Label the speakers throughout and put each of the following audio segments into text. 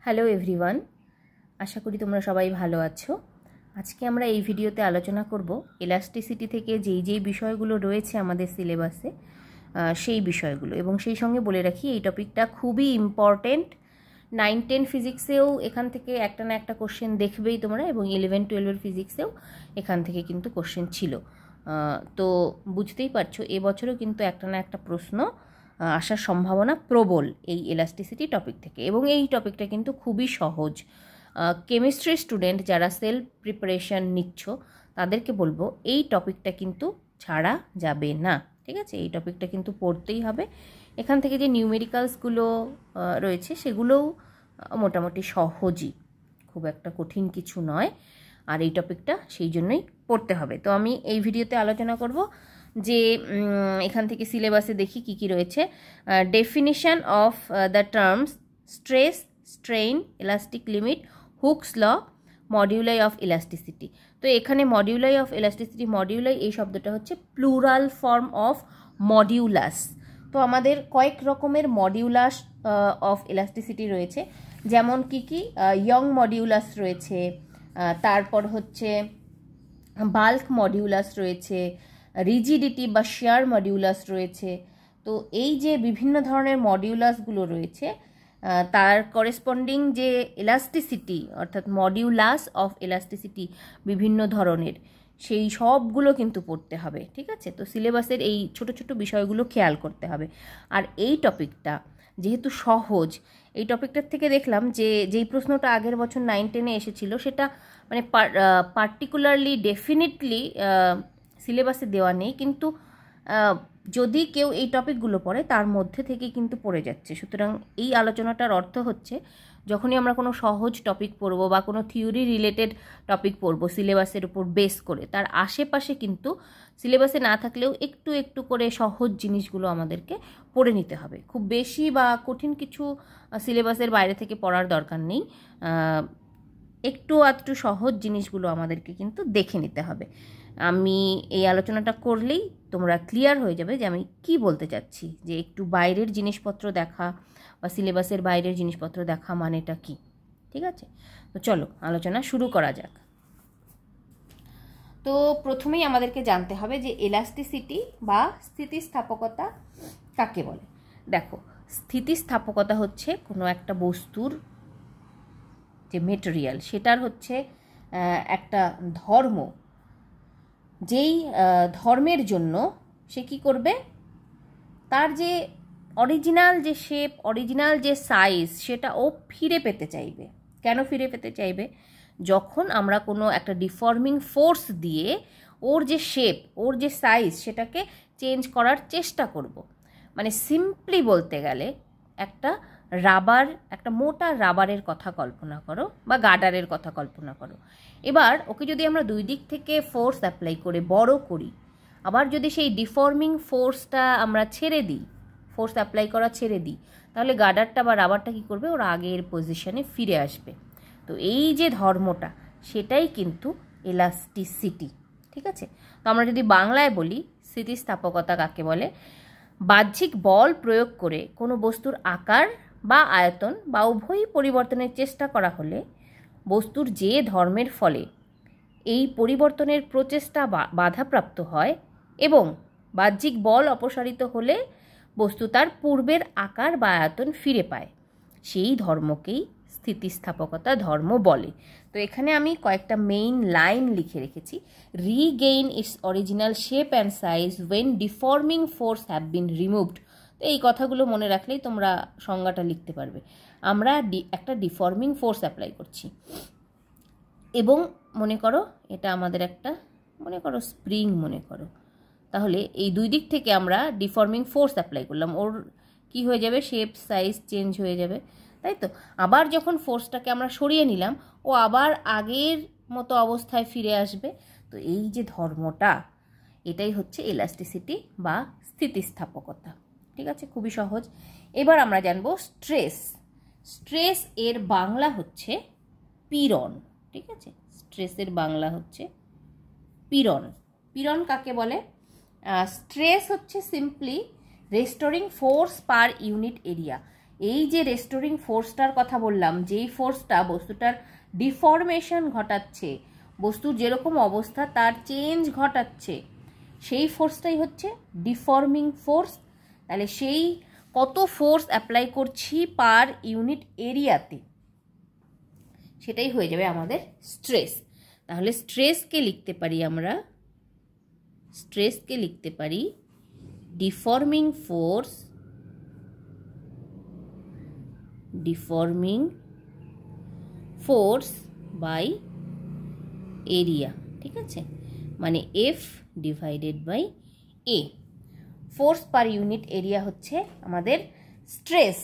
Speaker 1: Hello everyone, আশা করি তোমরা সবাই ভালো আছো। আজকে আমরা এই ভিডিওতে আলোচনা করব ইলাস্টিসিটি থেকে যেই বিষয়গুলো রয়েছে আমাদের সিলেবাসে সেই বিষয়গুলো, এবং সেই সঙ্গে বলে রাখি এই টপিকটা খুবই ইম্পর্টেন্ট। 9-10 ফিজিক্সেও এখান থেকে একটা না একটা কোশ্চেন দেখবেই তোমরা, এবং 11-12 ফিজিক্সেও এখান থেকে কিন্তু কোশ্চেন ছিল। তো বুঝতেই পারছো এবছরও কিন্তু একটা না একটা প্রশ্ন আসার সম্ভাবনা প্রবল এই ইলাস্টিসিটি টপিক থেকে, এবং এই টপিকটা কিন্তু খুবই সহজ। কেমিস্ট্রি স্টুডেন্ট যারা সেলফ প্রিপারেশন নিচ্ছ তাদেরকে বলবো এই টপিকটা কিন্তু ছাড়া যাবে না, ঠিক আছে? এই টপিকটা কিন্তু পড়তেই হবে। এখান থেকে যে নিউমেরিক্যালসগুলো রয়েছে সেগুলোও মোটামুটি সহজই, খুব একটা কঠিন কিছু নয়, আর এই টপিকটা সেই জন্যই পড়তে হবে। তো আমি এই ভিডিওতে আলোচনা করব যে এখান থেকে সিলেবাসে দেখি কি কি রয়েছে। Definition of the terms stress, strain, elastic limit, Hooke's law, moduli of elasticity. তো এখানে মডিউলাই অফ ইলাস্টিসিটি, মডিউলাই এই শব্দটা হচ্ছে প্লুরাল ফর্ম অফ মডিউলাস। তো আমাদের কয়েক রকমের মডিউলাস অফ ইলাস্টিসিটি রয়েছে, যেমন কি ইয়ং মডিউলাস রয়েছে, তারপর হচ্ছে বাল্ক মডিউলাস রয়েছে, রিজিডিটি বা শিয়ার মডিউলাস রয়েছে। তো এই যে বিভিন্ন ধরনের মডিউলাসগুলো রয়েছে তার করেসপন্ডিং যে ইলাস্টিসিটি অর্থাৎ মডিউলাস অফ ইলাস্টিসিটি বিভিন্ন ধরনের, সেই সবগুলো কিন্তু পড়তে হবে, ঠিক আছে? তো সিলেবাসের এই ছোট ছোট বিষয়গুলো খেয়াল করতে হবে। আর এই টপিকটা যেহেতু সহজ, এই টপিকটার থেকে দেখলাম যে যেই প্রশ্নটা আগের বছর 9-10-এ এসেছিল সেটা মানে পার্টিকুলারলি ডেফিনেটলি সিলেবাসে দেওয়া নেই, কিন্তু যদি কেউ এই টপিকগুলো পড়ে তার মধ্যে থেকে কিন্তু পড়ে যাচ্ছে। সুতরাং এই আলোচনাটার অর্থ হচ্ছে যখনই আমরা কোনো সহজ টপিক পড়ব বা কোনো থিওরি রিলেটেড টপিক পড়ব সিলেবাসের উপর বেস করে, তার আশেপাশে কিন্তু সিলেবাসে না থাকলেও একটু একটু করে সহজ জিনিসগুলো আমাদেরকে পড়ে নিতে হবে। খুব বেশি বা কঠিন কিছু সিলেবাসের বাইরে থেকে পড়ার দরকার নেই, একটু আধটু সহজ জিনিসগুলো আমাদেরকে কিন্তু দেখে নিতে হবে। আমি এই আলোচনাটা করলেই তোমরা ক্লিয়ার হয়ে যাবে যে আমি কি বলতে চাচ্ছি, যে একটু বাইরের জিনিসপত্র দেখা বা সিলেবাসের বাইরের জিনিসপত্র দেখা মানেটা কি, ঠিক আছে? তো চলো আলোচনা শুরু করা যাক। তো প্রথমেই আমাদেরকে জানতে হবে যে ইলাস্টিসিটি বা স্থিতিস্থাপকতা কাকে বলে। দেখো, স্থিতিস্থাপকতা হচ্ছে কোনো একটা বস্তুর যে মেটেরিয়াল সেটার হচ্ছে একটা ধর্ম, যেই ধর্মের জন্য সে কী করবে, তার যে অরিজিনাল যে শেপ, অরিজিনাল যে সাইজ সেটা ও ফিরে পেতে চাইবে। কেন ফিরে পেতে চাইবে? যখন আমরা কোনো একটা ডিফর্মিং ফোর্স দিয়ে ওর যে শেপ, ওর যে সাইজ সেটাকে চেঞ্জ করার চেষ্টা করব। মানে সিম্পলি বলতে গেলে একটা রাবার, একটা মোটা রাবারের কথা কল্পনা করো বা গার্ডারের কথা কল্পনা করো। এবার ওকে যদি আমরা দুই দিক থেকে ফোর্স অ্যাপ্লাই করে বড় করি, আবার যদি সেই ডিফর্মিং ফোর্সটা আমরা ছেড়ে দিই, ফোর্স অ্যাপ্লাই করা ছেড়ে দিই, তাহলে গার্ডারটা বা রাবারটা কী করবে, ওর আগের পজিশনে ফিরে আসবে। তো এই যে ধর্মটা সেটাই কিন্তু ইলাস্টিসিটি, ঠিক আছে? তো আমরা যদি বাংলায় বলি স্থিতিস্থাপকতা কাকে বলে, বাহ্যিক বল প্রয়োগ করে কোনো বস্তুর আকার বা আয়তন বা উভয়ই পরিবর্তনের চেষ্টা করা হলে বস্তুর যে ধর্মের ফলে এই পরিবর্তনের প্রচেষ্টা বাধাপ্রাপ্ত হয় এবং বাহ্যিক বল অপসারিত হলে বস্তু তার পূর্বের আকার বা আয়তন ফিরে পায়, সেই ধর্মকেই স্থিতিস্থাপকতা ধর্ম বলে। তো এখানে আমি কয়েকটা মেইন লাইন লিখে রেখেছি। Regain its original shape and size when deforming force have been removed. তো এই কথাগুলো মনে রাখলেই তোমরা সংজ্ঞাটা লিখতে পারবে। আমরা একটা ডিফর্মিং ফোর্স অ্যাপ্লাই করছি, এবং মনে করো এটা আমাদের একটা, মনে করো স্প্রিং মনে করো, তাহলে এই দুই দিক থেকে আমরা ডিফর্মিং ফোর্স অ্যাপ্লাই করলাম, ওর কি হয়ে যাবে, শেপ সাইজ চেঞ্জ হয়ে যাবে, তাই তো? আবার যখন ফোর্সটাকে আমরা সরিয়ে নিলাম ও আবার আগের মতো অবস্থায় ফিরে আসবে। তো এই যে ধর্মটা, এটাই হচ্ছে ইলাস্টিসিটি বা স্থিতিস্থাপকতা, ঠিক আছে? খুবই সহজ। এবার আমরা জানবো স্ট্রেস। স্ট্রেস এর বাংলা হচ্ছে পীড়ন, ঠিক আছে? স্ট্রেসের বাংলা হচ্ছে পীড়ন। পীড়ন কাকে বলে? স্ট্রেস হচ্ছে simply restoring force per unit area. এই যে রেস্টোরিং ফোর্সটার কথা বললাম, যেই ফোর্সটা বস্তুটার ডিফরমেশন ঘটাচ্ছে, বস্তুর যেরকম অবস্থা তার চেঞ্জ ঘটাচ্ছে, সেই ফোর্সটাই হচ্ছে ডিফর্মিং ফোর্স। তাহলে সেই কত ফোর্স অ্যাপ্লাই করছি পার ইউনিট এরিয়াতে, সেটাই হয়ে যাবে আমাদের স্ট্রেস। তাহলে স্ট্রেসকে লিখতে পারি আমরা, স্ট্রেসকে লিখতে পারি deforming force, deforming force by area. ঠিক আছে, মানে F divided by A. Force per unit area হচ্ছে আমাদের স্ট্রেস।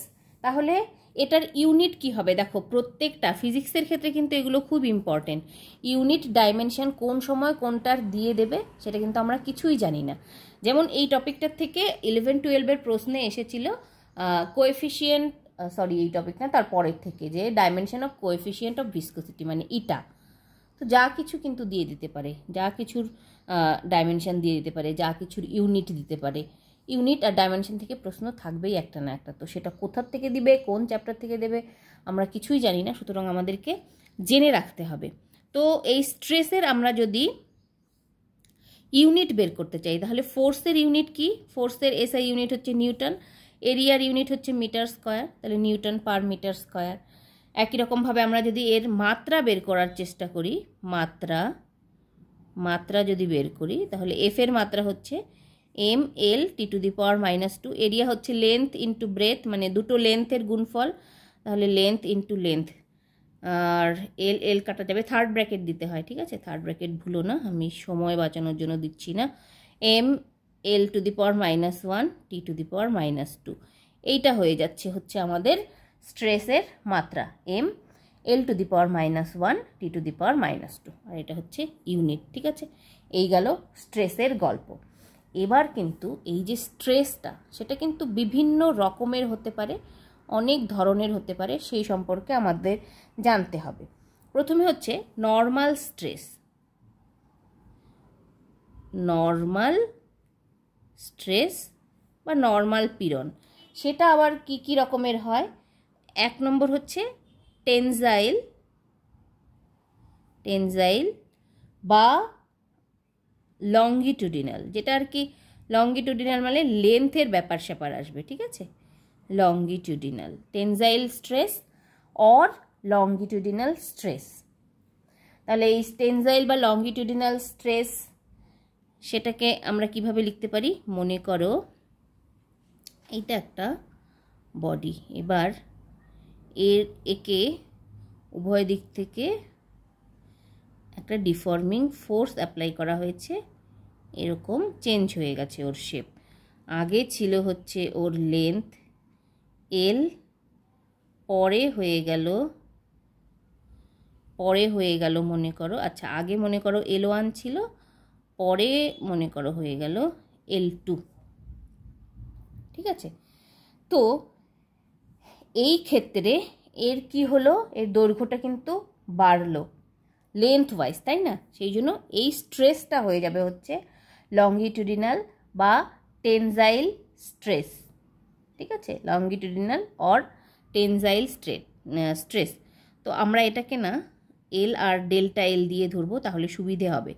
Speaker 1: তাহলে এটার ইউনিট কি হবে? দেখো, প্রত্যেকটা ফিজিক্সের ক্ষেত্রে কিন্তু এগুলো খুব ইম্পর্টেন্ট। ইউনিট ডাইমেনশন কোন সময় কোনটার দিয়ে দেবে সেটা কিন্তু আমরা কিছুই জানি না। যেমন এই টপিকটার থেকে 11-12 প্রশ্নে এসেছিল কোএফিসিয়েন্ট, সরি এই টপিক না, তার পরের থেকে, যে dimension of coefficient of viscosity, মানে ইটা। তো যা কিছু কিন্তু দিয়ে দিতে পারে, যা কিছুর ডাইমেনশন দিয়ে দিতে পারে, যা কিছুর ইউনিট দিতে পারে। ইউনিট আর ডাইমেনশন থেকে প্রশ্ন থাকবেই একটা না একটা। তো সেটা কোথার থেকে দিবে, কোন চ্যাপ্টার থেকে দেবে, আমরা কিছুই জানি না, সুতরাং আমাদেরকে জেনে রাখতে হবে। তো এই স্ট্রেসের আমরা যদি ইউনিট বের করতে চাই, তাহলে ফোর্সের ইউনিট কি? ফোর্সের এসআই ইউনিট হচ্ছে নিউটন, এরিয়ার ইউনিট হচ্ছে মিটার স্কোয়ার, তাহলে নিউটন পার মিটার স্কোয়ার। একই রকমভাবে আমরা যদি এর মাত্রা বের করার চেষ্টা করি, মাত্রা যদি বের করি, তাহলে এফ এর মাত্রা হচ্ছে ml(T⁻²)। এরিয়া হচ্ছে লেন্থ ইন্টু ব্রেথ, মানে দুটো লেন্থের গুণফল, তাহলে লেন্থ ইন্টু লেন্থ। আর এল কাটা যাবে, থার্ড ব্র্যাকেট দিতে হয়। ঠিক আছে, থার্ড ব্র্যাকেট ভুলো না, আমি সময় বাঁচানোর জন্য দিচ্ছি না। ml(1) T⁻²। এইটা হয়ে যাচ্ছে হচ্ছে আমাদের স্ট্রেসের মাত্রা, ml(1) T⁻², আর এটা হচ্ছে ইউনিট। ঠিক আছে, এই গেল স্ট্রেসের গল্প। এবার কিন্তু এই যে স্ট্রেসটা, সেটা কিন্তু বিভিন্ন রকমের হতে পারে, অনেক ধরনের হতে পারে, সেই সম্পর্কে আমাদের জানতে হবে। প্রথমে হচ্ছে নর্মাল স্ট্রেস। নর্মাল স্ট্রেস বা নর্মাল পীড়ন, সেটা আবার কি কি রকমের হয়? এক নম্বর হচ্ছে টেনজাইল বা লঙ্গিটুডিনাল, যেটা আর কি লঙ্গিটুডিনাল মানে লেন্থের ব্যাপার স্যাপার আসবে। ঠিক আছে, লঙ্গিটুডিনাল টেনজাইল স্ট্রেস অর লঙ্গিটুডিনাল স্ট্রেস। তাহলে এই টেনজাইল বা লঙ্গিটুডিনাল স্ট্রেস, সেটাকে আমরা কিভাবে লিখতে পারি? মনে করো এইটা একটা বডি, এবার একে উভয় দিক থেকে একটা ডিফর্মিং ফোর্স অ্যাপ্লাই করা হয়েছে, এরকম চেঞ্জ হয়ে গেছে ওর শেপ। আগে ছিল হচ্ছে ওর লেন্থ এল, পরে হয়ে গেল মনে করো, আচ্ছা আগে মনে করো L1 ছিল, পরে মনে করো হয়ে গেল L2। ঠিক আছে, তো এই ক্ষেত্রে এর কি হলো? এর দৈর্ঘ্যটা কিন্তু বাড়লো লেন্থ ওয়াইজ, তাই না? সেই জন্য এই স্ট্রেসটা হয়ে যাবে হচ্ছে লঙ্গিটুডিনাল বা টেনজাইল স্ট্রেস। ঠিক আছে, লঙ্গিটুডিনাল অর টেনজাইল স্ট্রেস। তো আমরা এটাকে না এল আর ডেল্টা এল দিয়ে ধরবো, তাহলে সুবিধে হবে।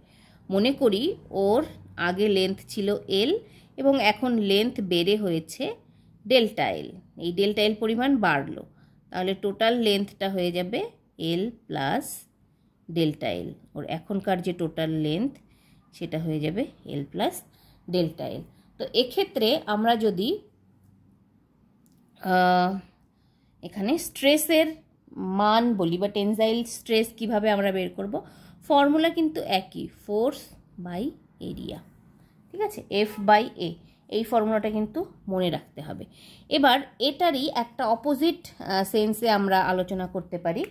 Speaker 1: মনে করি ওর আগে লেন্থ ছিল এল এবং এখন লেন্থ বেড়ে হয়েছে ডেল্টা এল, এই ডেল্টা এল পরিমাণ বাড়লো, তাহলে টোটাল লেন্থটা হয়ে যাবে এল প্লাস ডেল্টা এল। ওর এখনকার যে টোটাল লেন্থ সেটা হয়ে যাবে এল প্লাস ডেল্টা এল। তো এক্ষেত্রে আমরা যদি এখানে স্ট্রেসের মান বলি বা টেনজাইল স্ট্রেস কিভাবে আমরা বের করব, ফর্মুলা কিন্তু একই, ফোর্স বাই এরিয়া। ঠিক আছে, এফ বাই এ, এই ফর্মুলাটা কিন্তু মনে রাখতে হবে। এবার এটারই একটা অপোজিট সেন্সে আমরা আলোচনা করতে পারি,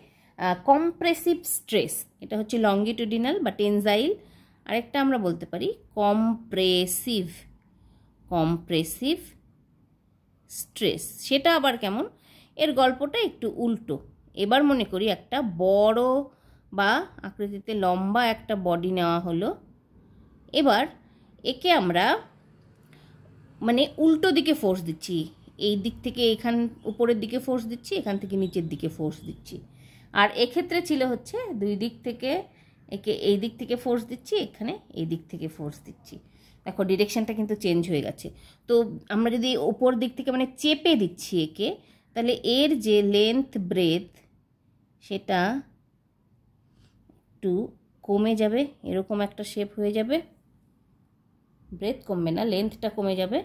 Speaker 1: কম্প্রেসিভ স্ট্রেস। এটা হচ্ছে লঙ্গিটুডিনাল বা টেনজাইল, আরেকটা আমরা বলতে পারি কম্প্রেসিভ স্ট্রেস। সেটা আবার কেমন? এর গল্পটা একটু উল্টো। এবার মনে করি একটা বড় বা আকৃতিতে লম্বা একটা বডি নেওয়া হলো, এবার একে আমরা মানে উল্টো দিকে ফোর্স দিচ্ছি, এই দিক থেকে এখান উপরের দিকে ফোর্স দিচ্ছি, এখান থেকে নিচের দিকে ফোর্স দিচ্ছি। আর এক্ষেত্রে ছিল হচ্ছে দুই দিক থেকে, একে এই দিক থেকে ফোর্স দিচ্ছি, এখানে এই দিক থেকে ফোর্স দিচ্ছি। দেখো ডিরেকশানটা কিন্তু চেঞ্জ হয়ে গেছে। তো আমরা যদি ওপর দিক থেকে মানে চেপে দিচ্ছি একে, তাহলে এর যে লেন্থ ব্রেথ সেটা একটু কমে যাবে, এরকম একটা শেপ হয়ে যাবে। ব্রেথ কমবে না, লেন্থটা কমে যাবে।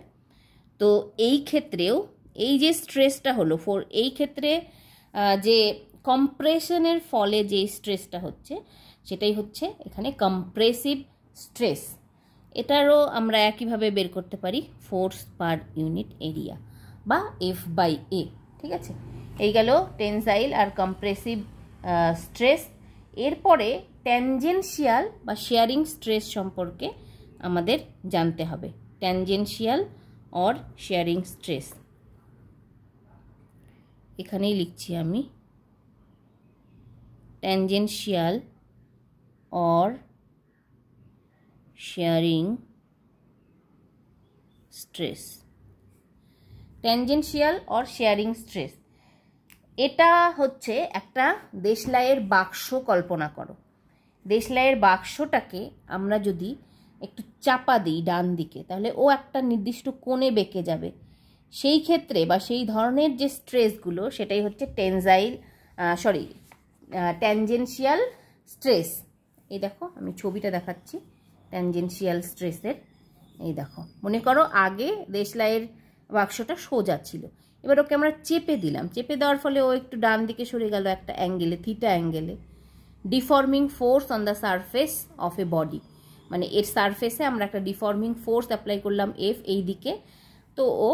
Speaker 1: তো এই ক্ষেত্রেও এই যে স্ট্রেসটা হলো এই ক্ষেত্রে যে কম্প্রেশনের ফলে যে স্ট্রেসটা হচ্ছে সেটাই হচ্ছে এখানে কম্প্রেসিভ স্ট্রেস। এটারও আমরা একইভাবে বের করতে পারি ফোর্স পার ইউনিট এরিয়া বা F/A। ঠিক আছে, এই গেল টেনসাইল আর কম্প্রেসিভ স্ট্রেস। এরপরে ট্যানজেনশিয়াল বা শেয়ারিং স্ট্রেস সম্পর্কে আমাদের জানতে হবে। ট্যানজেনশিয়াল और शेयरिंग स्ट्रेस এখানেই লিখছি আমি, ট্যানজেনশিয়াল और शेयरिंग स्ट्रेस। ট্যানজেনশিয়াল और शेयरिंग स्ट्रेस এটা হচ্ছে একটা দেশলাইয়ের বাক্স কল্পনা করো। দেশলাইয়ের বাক্সটাকে আমরা যদি একটু চাপা দিই ডান দিকে, তাহলে ও একটা নির্দিষ্ট কোণে বেঁকে যাবে। সেই ক্ষেত্রে বা সেই ধরনের যে স্ট্রেসগুলো সেটাই হচ্ছে ট্যানজেনশিয়াল স্ট্রেস। এই দেখো আমি ছবিটা দেখাচ্ছি ট্যানজেনশিয়াল স্ট্রেসের। এই দেখো, মনে করো আগে দেশলাইয়ের বাক্সটা সোজা ছিল, এবার ওকে আমরা চেপে দিলাম। চেপে দেওয়ার ফলে ও একটু ডান দিকে সরে গেল একটা অ্যাঙ্গেলে, থিটা অ্যাঙ্গেলে। Deforming force on the surface of A body, মানে এর সারফেসে আমরা একটা ডিফর্মিং ফোর্স অ্যাপ্লাই করলাম F এই দিকে, তো ও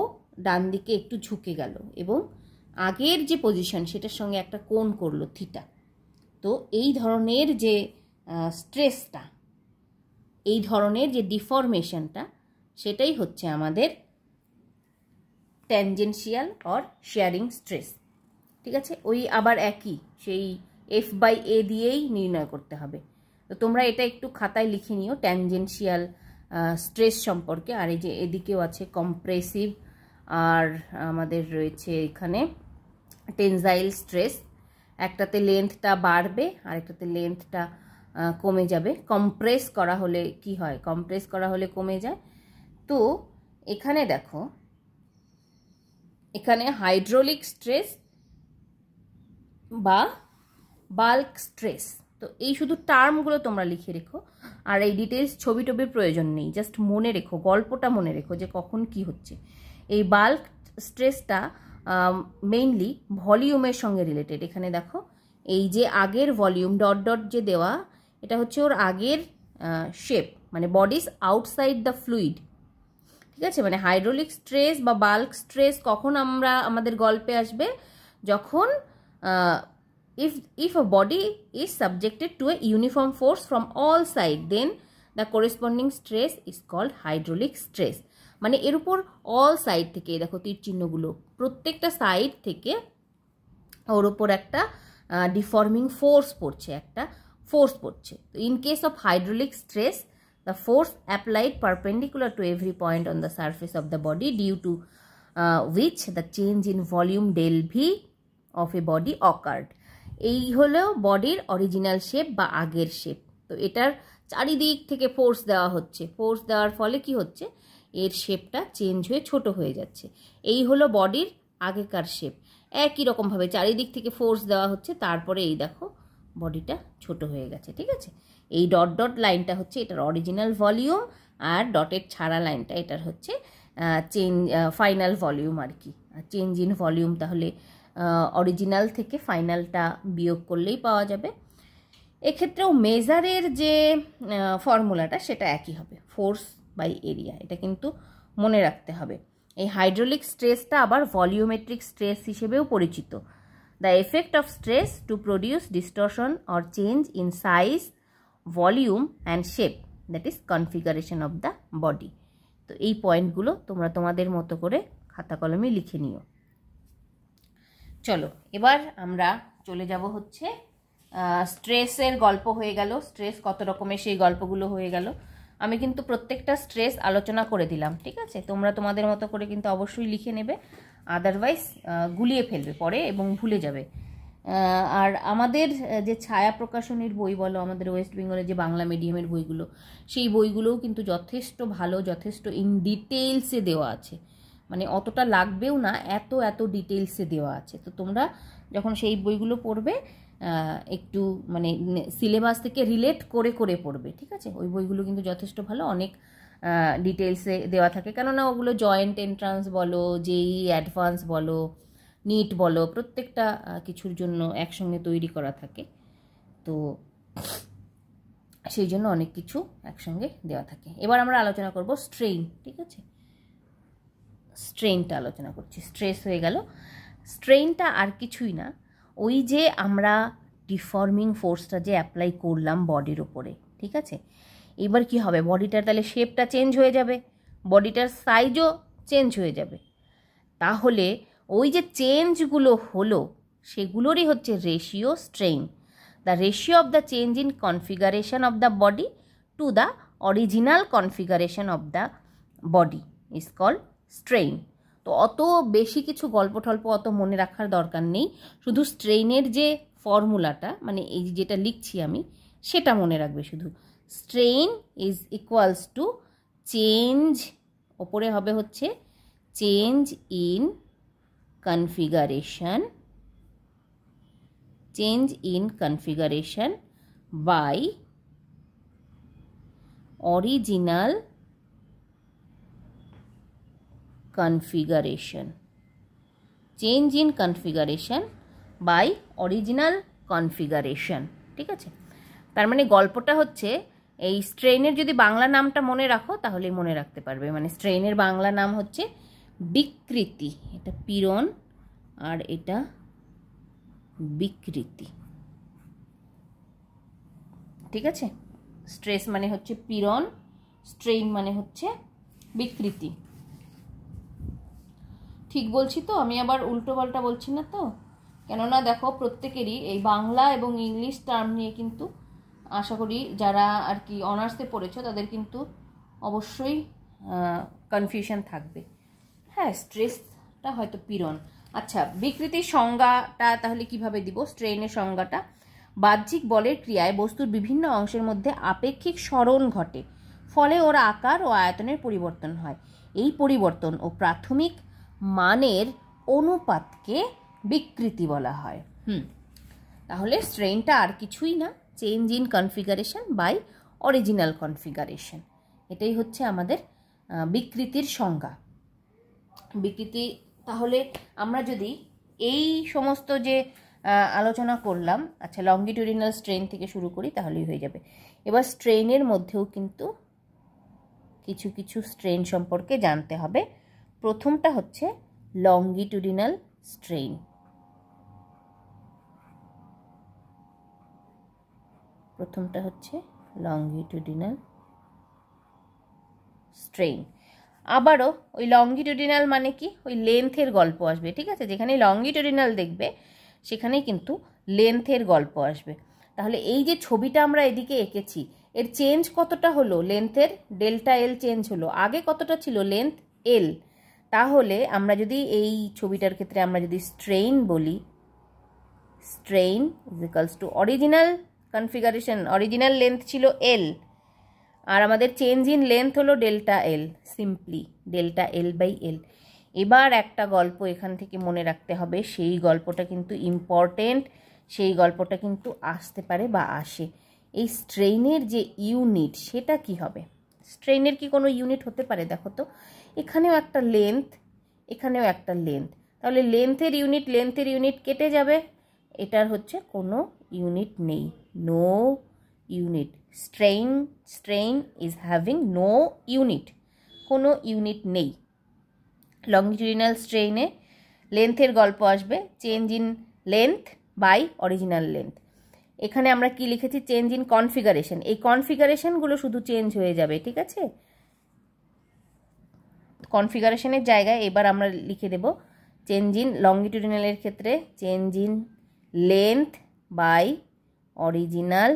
Speaker 1: ডান দিকে একটু ঝুঁকে গেল এবং আগের যে পজিশন সেটার সঙ্গে একটা কোণ করলো থিটা। তো এই ধরনের যে স্ট্রেসটা, এই ধরনের যে ডিফরমেশনটা, সেটাই হচ্ছে আমাদের ট্যানজেনশিয়াল और शेयरिंग স্ট্রেস। ঠিক আছে, ওই আবার একই সেই F/A দিয়েই নির্ণয় করতে হবে। তো তোমরা এটা একটু খাতায় লিখে নিও ট্যানজেনশিয়াল স্ট্রেস সম্পর্কে। আর এই যে এদিকেও আছে কম্প্রেসিভ, আর আমাদের রয়েছে এখানে টেনসাইল স্ট্রেস। একটাতে লেন্থটা বাড়বে আর একটাতে লেন্থটা কমে যাবে। কম্প্রেস করা হলে কি হয়, কম্প্রেস করা হলে কমে যায়। তো এখানে দেখো, এখানে হাইড্রোলিক স্ট্রেস বা বাল্ক স্ট্রেস, তো এই শুধু টার্মগুলো তোমরা লিখে রেখো, আর এই ডিটেলস ছবি টবির প্রয়োজন নেই, জাস্ট মনে রেখো, গল্পটা মনে রেখো যে কখন কি হচ্ছে। এই বাল্ক স্ট্রেসটা মেইনলি ভলিউমের সঙ্গে রিলেটেড। এখানে দেখো এই যে আগের ভলিউম ডট ডট যে দেওয়া, এটা হচ্ছে ওর আগের শেপ, মানে বডিজ আউটসাইড দ্য ফ্লুইড। ঠিক আছে, মানে হাইড্রোলিক স্ট্রেস বা বাল্ক স্ট্রেস কখন আমাদের গল্পে আসবে, যখন if a body is subjected to a uniform force from all sides, then the corresponding stress is called hydraulic stress। মানে এর উপর অল সাইড থেকে, দেখো তীর চিহ্নগুলো, প্রত্যেকটা সাইড থেকে ওর উপর একটা ডিফর্মিং ফোর্স পড়ছে, একটা ফোর্স পড়ছে। তো in case of hydraulic stress, the force applied perpendicular to every point on the surface of the body, due to which the change in volume del V of a body occurred। এই হলো বডির original shape বা আগের shape. তো এটার চারিদিক থেকে force দেওয়া হচ্ছে, ফোর্স দেওয়ার ফলে কি হচ্ছে, এর শেপটা চেঞ্জ হয়ে ছোট হয়ে যাচ্ছে। এই হলো বডির আগেকার শেপ। একই রকমভাবে চারিদিক থেকে ফোর্স দেওয়া হচ্ছে, তারপরে এই দেখো বডিটা ছোট হয়ে গেছে। ঠিক আছে, এই ডট ডট লাইনটা হচ্ছে এটার অরিজিনাল ভলিউম, আর ডটের ছাড়া লাইনটা এটার হচ্ছে ফাইনাল ভলিউম আর কি। চেঞ্জ ইন ভলিউম তাহলে অরিজিনাল থেকে ফাইনালটা বিয়োগ করলেই পাওয়া যাবে। এক্ষেত্রেও মেজারের যে ফর্মুলাটা সেটা একই হবে, ফোর্স বাই এরিয়া। এটা কিন্তু মনে রাখতে হবে। এই হাইড্রোলিক স্ট্রেসটা আবার ভলিউমেট্রিক স্ট্রেস হিসেবেও পরিচিত। The effect of stress to produce distortion or change in size, volume and shape, that is configuration of the body. তো এই পয়েন্টগুলো তোমরা তোমাদের মতো করে খাতা কলমে লিখে নিও। চলো এবার আমরা চলে যাব হচ্ছে স্ট্রেসের গল্প হয়ে গেল, স্ট্রেস কত রকমের সেই গল্পগুলো হয়ে গেল। আমি কিন্তু প্রত্যেকটা স্ট্রেস আলোচনা করে দিলাম। ঠিক আছে, তোমরা তোমাদের মতো করে কিন্তু অবশ্যই লিখে নেবে। আদারওয়াইজ গুলিয়ে ফেলবে পরে এবং ভুলে যাবে। আর আমাদের যে ছায়া প্রকাশনীর বই বলো, আমাদের ওয়েস্ট বেঙ্গলের যে বাংলা মিডিয়ামের বইগুলো, সেই বইগুলোও কিন্তু যথেষ্ট ভালো, যথেষ্ট ইন ডিটেলসে দেওয়া আছে, মানে অতটা লাগবেও না, এত এত ডিটেলসে দেওয়া আছে। তো তোমরা যখন সেই বইগুলো পড়বে একটু মানে সিলেবাস থেকে রিলেট করে করে পড়বে, ঠিক আছে? ওই বইগুলো কিন্তু যথেষ্ট ভালো, অনেক ডিটেলসে দেওয়া থাকে, কেননা ওগুলো জয়েন্ট এন্ট্রান্স বলো, জেই অ্যাডভান্স বলো, নিট বলো, প্রত্যেকটা কিছুর জন্য একসঙ্গে তৈরি করা থাকে। তো সেই জন্য অনেক কিছু একসঙ্গে দেওয়া থাকে। এবার আমরা আলোচনা করব স্ট্রেইন, ঠিক আছে? স্ট্রেইনটা আলোচনা করছি। স্ট্রেস হয়ে গেল, স্ট্রেইনটা আর কিছুই না, ওই যে আমরা ডিফর্মিং ফোর্সটা যে অ্যাপ্লাই করলাম বডির ওপরে, ঠিক আছে? এবার কি হবে, বডিটার তাহলে শেপটা চেঞ্জ হয়ে যাবে, বডিটার সাইজও চেঞ্জ হয়ে যাবে। তাহলে ওই যে চেঞ্জগুলো হলো সেগুলোরই হচ্ছে ratio strain. The ratio of the change in configuration of the body to the original configuration of the body is called strain. তো অত বেশি কিছু গল্প টল্প অত মনে রাখার দরকার নেই, শুধু স্ট্রেইনের যে ফর্মুলাটা, মানে এই যেটা লিখছি আমি, সেটা মনে রাখবে শুধু। Strain is equals to change, ওপরে হবে হচ্ছে change in configuration, change in configuration by original configuration, change in configuration by original configuration, ঠিক আছে? তার মানে গল্পটা হচ্ছে, এই স্ট্রেইনের যদি বাংলা নামটা মনে রাখো তাহলেই মনে রাখতে পারবে। মানে স্ট্রেইনের বাংলা নাম হচ্ছে বিকৃতি, এটা পীড়ন আর এটা বিকৃতি, ঠিক আছে? স্ট্রেস মানে হচ্ছে পীড়ন, স্ট্রেইন মানে হচ্ছে বিকৃতি। ঠিক বলছি তো? আমি আবার উল্টো পাল্টা বলছি না তো? কেননা দেখো, প্রত্যেকেরই এই বাংলা এবং ইংলিশ টার্ম নিয়ে কিন্তু আশা করি যারা আর কি অনার্সে পড়েছো তাদের কিন্তু অবশ্যই কনফিউশন থাকবে। হ্যাঁ, স্ট্রেসটা হয়তো পীড়ন। আচ্ছা, বিকৃতির সংজ্ঞাটা তাহলে কিভাবে দিব? স্ট্রেইনের সংজ্ঞাটা, বাহ্যিক বলের ক্রিয়ায় বস্তুর বিভিন্ন অংশের মধ্যে আপেক্ষিক সরণ ঘটে, ফলে ওর আকার ও আয়তনের পরিবর্তন হয়। এই পরিবর্তন ও প্রাথমিক মানের অনুপাতকে বিকৃতি বলা হয়। তাহলে স্ট্রেইনটা আর কিছুই না, change in configuration by original configuration, এটাই হচ্ছে আমাদের বিকৃতির সংজ্ঞা। বিকৃতি, তাহলে আমরা যদি এই সমস্ত যে আলোচনা করলাম, আচ্ছা লংগিটিউডিনাল স্ট্রেইন থেকে শুরু করি তাহলেই হয়ে যাবে। এবার স্ট্রেইনের মধ্যেও কিন্তু কিছু কিছু স্ট্রেইন সম্পর্কে জানতে হবে। প্রথমটা হচ্ছে লংগিটিউডিনাল স্ট্রেইন। প্রথমটা হচ্ছে লংগিটিউডিনাল স্ট্রেইন। আবারও ওই লংগিটিউডিনাল মানে কি, ওই লেন্থের গল্প আসবে, ঠিক আছে? যেখানে লংগিটিউডিনাল দেখবে সেখানেই কিন্তু লেন্থের গল্প আসবে। তাহলে এই যে ছবিটা আমরা এদিকে এঁকেছি, এর চেঞ্জ কতটা হলো? লেন্থের ডেল্টা এল চেঞ্জ হলো। আগে কতটা ছিল? লেন্থ এল। তাহলে আমরা যদি এই ছবিটার ক্ষেত্রে আমরা যদি স্ট্রেইন বলি, strain is equals to original configuration, original length ছিল এল, আর আমাদের চেঞ্জ ইন লেন্থ হলো delta L, simply delta L by L. এবার একটা গল্প এখান থেকে মনে রাখতে হবে, সেই গল্পটা কিন্তু ইম্পর্টেন্ট, সেই গল্পটা কিন্তু আসতে পারে বা আসে। এই স্ট্রেইনের যে ইউনিট সেটা কি হবে? স্ট্রেইনের কি কোনো ইউনিট হতে পারে? দেখো তো, এখানেও একটা লেন্থ, এখানেও একটা লেন্থ, তাহলে লেন্থের ইউনিট কেটে যাবে, এটার হচ্ছে কোনো ইউনিট নেই, no unit. Strain is having no unit, কোনো ইউনিট নেই। লংগিটিউডিনাল স্ট্রেইনে লেন্থের গল্প আসবে, change in length by original length. এখানে আমরা কি লিখেছি? চেঞ্জ ইন কনফিগারেশন, এই কনফিগারেশনগুলো শুধু চেঞ্জ হয়ে যাবে, ঠিক আছে? কনফিগারেশনের জায়গায় এবার আমরা লিখে দেব চেঞ্জ ইন, লংগিটিউডিনালের ক্ষেত্রে change in length by original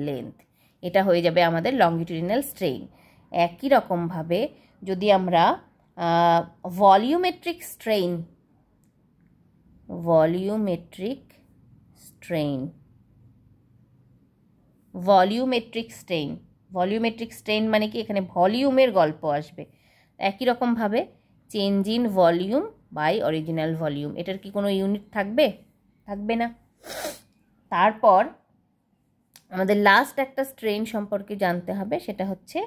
Speaker 1: length, এটা হয়ে যাবে আমাদের লংগিটিউডিনাল স্ট্রেইন। একই রকমভাবে যদি আমরা volumetric strain volumetric strain. Volumetric strain, volumetric strain মানে কি, এখানে ভলিউমের গল্প আসবে। একই রকমভাবে change in volume by original volume, এটার কি কোনো ইউনিট থাকবে? থাকবে না। তারপর আমাদের লাস্ট একটা স্ট্রেইন সম্পর্কে জানতে হবে, সেটা হচ্ছে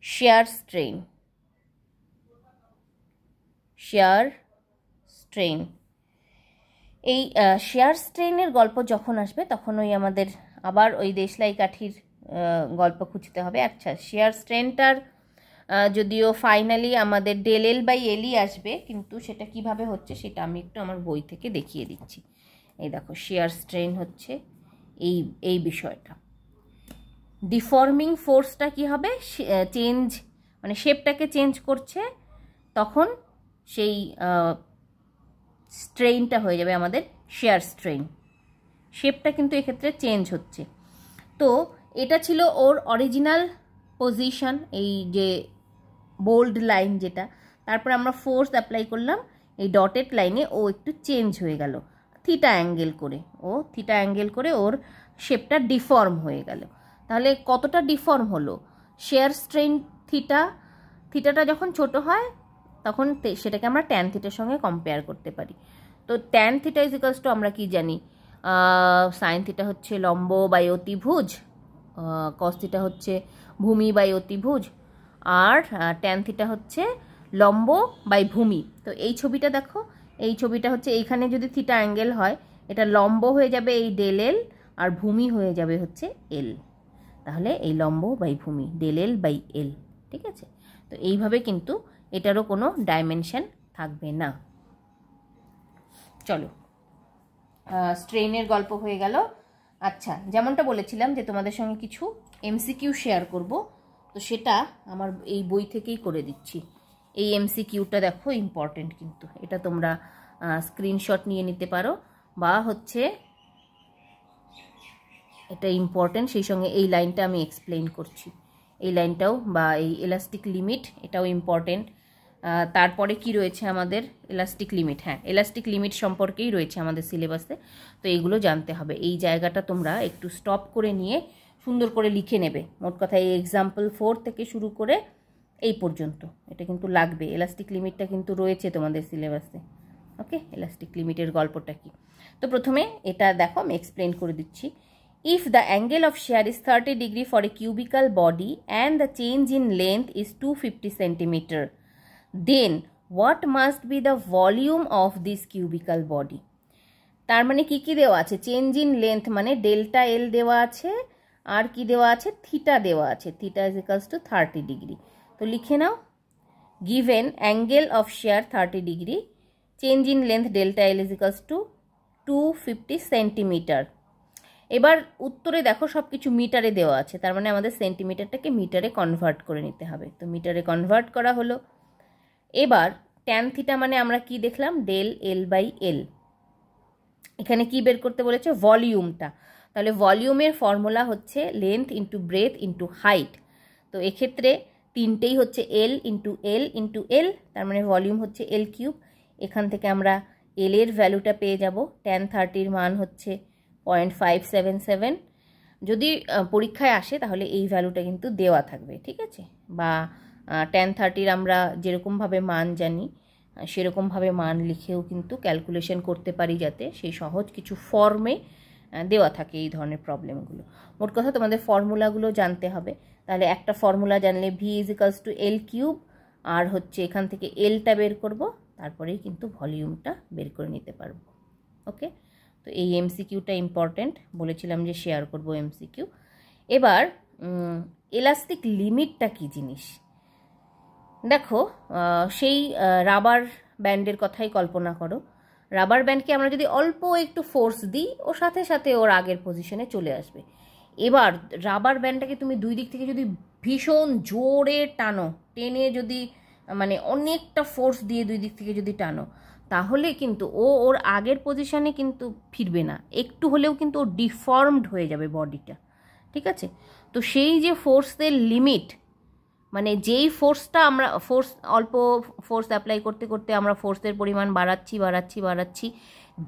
Speaker 1: শিয়ার স্ট্রেইন। শিয়ার স্ট্রেইন, এই শিয়ার স্ট্রেইনের গল্প যখন আসবে তখন ওই আমাদের আবার ওই দেশলাই কাঠির গল্প খুঁজতে হবে। আচ্ছা, শিয়ার স্ট্রেইনটার যদিও ফাইনালি আমাদের ডেল এল বাই এলই আসবে, কিন্তু সেটা কিভাবে হচ্ছে সেটা আমি একটু আমার বই থেকে দেখিয়ে দিচ্ছি। এই দেখো, শিয়ার স্ট্রেইন হচ্ছে এই বিষয়টা। ডিফর্মিং ফোর্সটা কি হবে, চেঞ্জ মানে শেপটাকে চেঞ্জ করছে, তখন সেই স্ট্রেইনটা হয়ে যাবে আমাদের শিয়ার স্ট্রেইন। শেপটা কিন্তু এক্ষেত্রে চেঞ্জ হচ্ছে। তো এটা ছিল ওর অরিজিনাল পজিশন, এই যে বোল্ড লাইন যেটা, তারপর আমরা ফোর্স অ্যাপ্লাই করলাম এই ডটেড লাইনে, ও একটু চেঞ্জ হয়ে গেল থিটা অ্যাঙ্গেল করে, থিটা অ্যাঙ্গেল করে ওর শেপটা ডিফর্ম হয়ে গেল। তাহলে কতটা ডিফর্ম হলো, শিয়ার স্ট্রেইন থিটাটা যখন ছোট হয় তখন সেটাকে আমরা ট্যান থিটার সঙ্গে কম্পেয়ার করতে পারি। তো tan theta is equals two আমরা কি জানি, সাইন থিটা হচ্ছে লম্ব বাই অতিভুজ, কস থিটা হচ্ছে ভূমি বাই অতিভুজ, আর ট্যান থিটা হচ্ছে লম্ব বাই ভূমি। তো এই ছবিটা দেখো, এই ছবিটা হচ্ছে এইখানে যদি থিটা অ্যাঙ্গেল হয়, এটা লম্ব হয়ে যাবে এই ডেল এল, আর ভূমি হয়ে যাবে হচ্ছে এল। তাহলে এই লম্ব বাই ভূমি ডেল এল বাই এল, ঠিক আছে। তো এইভাবে কিন্তু এটারও কোনো ডাইমেনশন থাকবে না। চলো, স্ট্রেইনের গল্প হয়ে গেল। আচ্ছা, যেমনটা বলেছিলাম যে তোমাদের সঙ্গে কিছু এমসিকিউ শেয়ার করব, তো সেটা আমার এই বই থেকেই করে দিচ্ছি। এই এমসিকিউটা দেখো ইম্পর্টেন্ট, কিন্তু এটা তোমরা স্ক্রিনশট নিয়ে নিতে পারো, বা হচ্ছে এটা ইম্পর্টেন্ট, সেই সঙ্গে এই লাইনটা আমি এক্সপ্লেইন করছি, এই লাইনটাও, বা এই এলাস্টিক লিমিট এটাও ইম্পর্টেন্ট। তারপরে কি রয়েছে আমাদের, এলাস্টিক লিমিট, হ্যাঁ এলাস্টিক লিমিট সম্পর্কেই রয়েছে আমাদের সিলেবাসে। তো এইগুলো জানতে হবে। এই জায়গাটা তোমরা একটু স্টপ করে নিয়ে সুন্দর করে লিখে নেবে। মোট কথা এই এক্সাম্পল 4 থেকে শুরু করে এই পর্যন্ত এটা কিন্তু লাগবে। এলাস্টিক লিমিটটা কিন্তু রয়েছে তোমাদের সিলেবাসে। ওকে, এলাস্টিক লিমিটের গল্পটা কি, তো প্রথমে এটা দেখো আমি এক্সপ্লেন করে দিচ্ছি। If the angle of shear is 30 degree for a cubical body and the change in length is 250 centimeter, then what must be the volume of this cubical body? তার মানে কি কি দেওয়া আছে, চেঞ্জ ইন লেন্থ মানে delta L দেওয়া আছে, আর কি দেওয়া আছে, থিটা দেওয়া আছে, theta is equals to 30 degree. তো লিখে নাও, given angle of shear 30 degree, change in length delta L is equals to 250 centimetre. এবার উত্তরে দেখো সব কিছু মিটারে দেওয়া আছে, তার মানে আমাদের সেন্টিমিটারটাকে মিটারে কনভার্ট করে নিতে হবে। তো মিটারে কনভার্ট করা হলো। এবার ট্যান থিটা মানে আমরা কি দেখলাম, ডেল এল বাই এল। এখানে কি বের করতে বলেছে, ভলিউমটা। তাহলে ভলিউমের ফর্মুলা হচ্ছে length into breadth into height. তো এক্ষেত্রে তিনটেই হচ্ছে L into L into L, তার মানে ভলিউম হচ্ছে এল কিউব। এখান থেকে আমরা এল এর ভ্যালুটা পেয়ে যাব, ট্যান 30-র মান হচ্ছে 0.577। যদি পরীক্ষায় আসে তাহলে এই ভ্যালুটা কিন্তু দেওয়া থাকবে, ঠিক আছে। বা ট্যান 30-র আমরা যেরকমভাবে মান জানি সেরকমভাবে মান লিখেও কিন্তু ক্যালকুলেশন করতে পারি, যাতে সেই সহজ কিছু ফর্মে দেওয়া থাকে এই ধরনের প্রবলেমগুলো। মোট কথা তোমাদের ফর্মুলাগুলো জানতে হবে। তাহলে একটা ফর্মুলা জানলে V is equals to L cube, আর হচ্ছে এখান থেকে এলটা বের করব, তারপরেই কিন্তু ভলিউমটা বের করে নিতে পারবো। ওকে, তো এই এমসিকিউটা ইম্পর্টেন্ট, বলেছিলাম যে শেয়ার করব এমসিকিউ। এবার এলাস্টিক লিমিটটা কি জিনিস, দেখো সেই রাবার ব্যান্ডের কথাই কল্পনা করো। রাবার ব্যান্ডকে আমরা যদি অল্প একটু ফোর্স দিই, ওর সাথে সাথে ওর আগের পজিশনে চলে আসবে। এবার রাবার ব্যান্ডটাকে তুমি দুই দিক থেকে যদি ভীষণ জোরে টানো, টেনে যদি মানে অনেকটা ফোর্স দিয়ে দুই দিক থেকে যদি টানো, তাহলে কিন্তু ওর আগের পজিশনে কিন্তু ফিরবে না, একটু হলেও কিন্তু ও ডিফর্মড হয়ে যাবে বডিটা, ঠিক আছে। তো সেই যে ফোর্সের লিমিট, মানে যেই ফোর্সটা আমরা অল্প ফোর্স অ্যাপ্লাই করতে করতে আমরা ফোর্সের পরিমাণ বাড়াচ্ছি,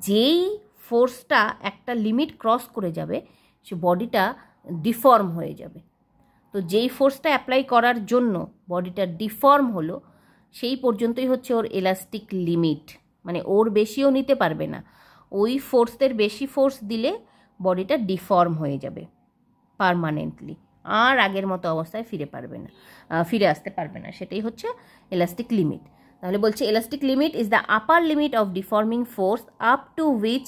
Speaker 1: যেই ফোর্সটা একটা লিমিট ক্রস করে যাবে সে বডিটা ডিফর্ম হয়ে যাবে। তো যেই ফোর্সটা অ্যাপ্লাই করার জন্য বডিটা ডিফর্ম হলো সেই পর্যন্তই হচ্ছে ওর এলাস্টিক লিমিট, মানে ওর বেশিও নিতে পারবে না। ওই ফোর্সের বেশি ফোর্স দিলে বডিটা ডিফর্ম হয়ে যাবে পারমানেন্টলি, আর আগের মতো অবস্থায় ফিরে আসতে পারবে না। সেটাই হচ্ছে এলাস্টিক লিমিট। তাহলে বলছে elastic limit is the upper limit of deforming force up to which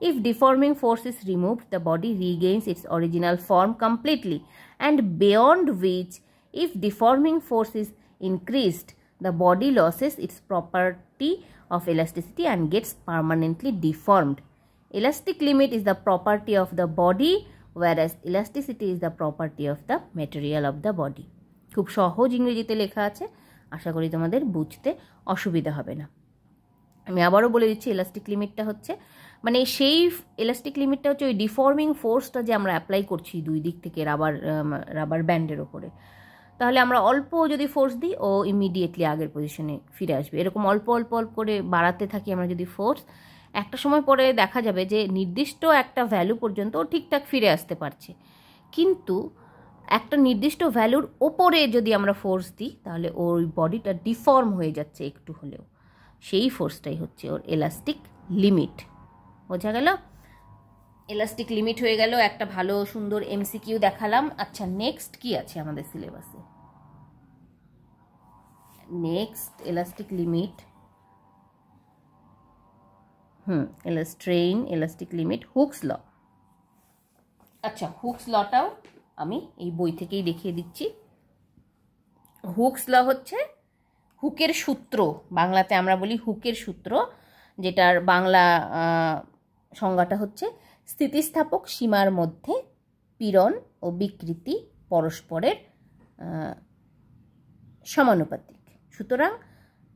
Speaker 1: if deforming force is removed the body regains its original form completely, and beyond which if deforming force is increased the body loses its property of elasticity and gets permanently deformed. Elastic limit is the property of the body whereas elasticity is the property of the material of the body. খুব সহজ ইংরেজিতে লেখা আছে, আশা করি তোমাদের বুঝতে অসুবিধা হবে না। আমি আবারও বলে দিচ্ছি, এলাস্টিক লিমিটটা হচ্ছে মানে সেই এলাস্টিক লিমিটটা হচ্ছে ওই ডিফর্মিং ফোর্সটা যে আমরা অ্যাপ্লাই করছি দুই দিক থেকে রাবার ব্যান্ডের ওপরে, তাহলে আমরা অল্প যদি ফোর্স দিই ও ইমিডিয়েটলি আগের পজিশনে ফিরে আসবে। এরকম অল্প অল্প অল্প করে বাড়াতে থাকি আমরা যদি ফোর্স, একটা সময় পরে দেখা যাবে যে নির্দিষ্ট একটা ভ্যালু পর্যন্ত ও ঠিকঠাক ফিরে আসতে পারছে, কিন্তু একটা নির্দিষ্ট ভ্যালুর ওপরে যদি আমরা ফোর্স দিই তাহলে ওর বডিটা ডিফর্ম হয়ে যাচ্ছে একটু হলেও, সেই ফোর্সটাই হচ্ছে ওর এলাস্টিক লিমিট। বোঝা গেল? এলাস্টিক লিমিট হয়ে গেল, একটা ভালো সুন্দর এমসিকিউ দেখালাম। আচ্ছা, নেক্সট কি আছে আমাদের সিলেবাসে? Next elastic limit, strain, elastic limit, Hooke's law. আচ্ছা, হুকস লটাও আমি এই বই থেকেই দেখিয়ে দিচ্ছি। হুকস ল হচ্ছে হুকের সূত্র, বাংলাতে আমরা বলি হুকের সূত্র, যেটার বাংলা সংজ্ঞাটা হচ্ছে স্থিতিস্থাপক সীমার মধ্যে পীড়ন ও বিকৃতি পরস্পরের সমানুপাতিক। সুতরাং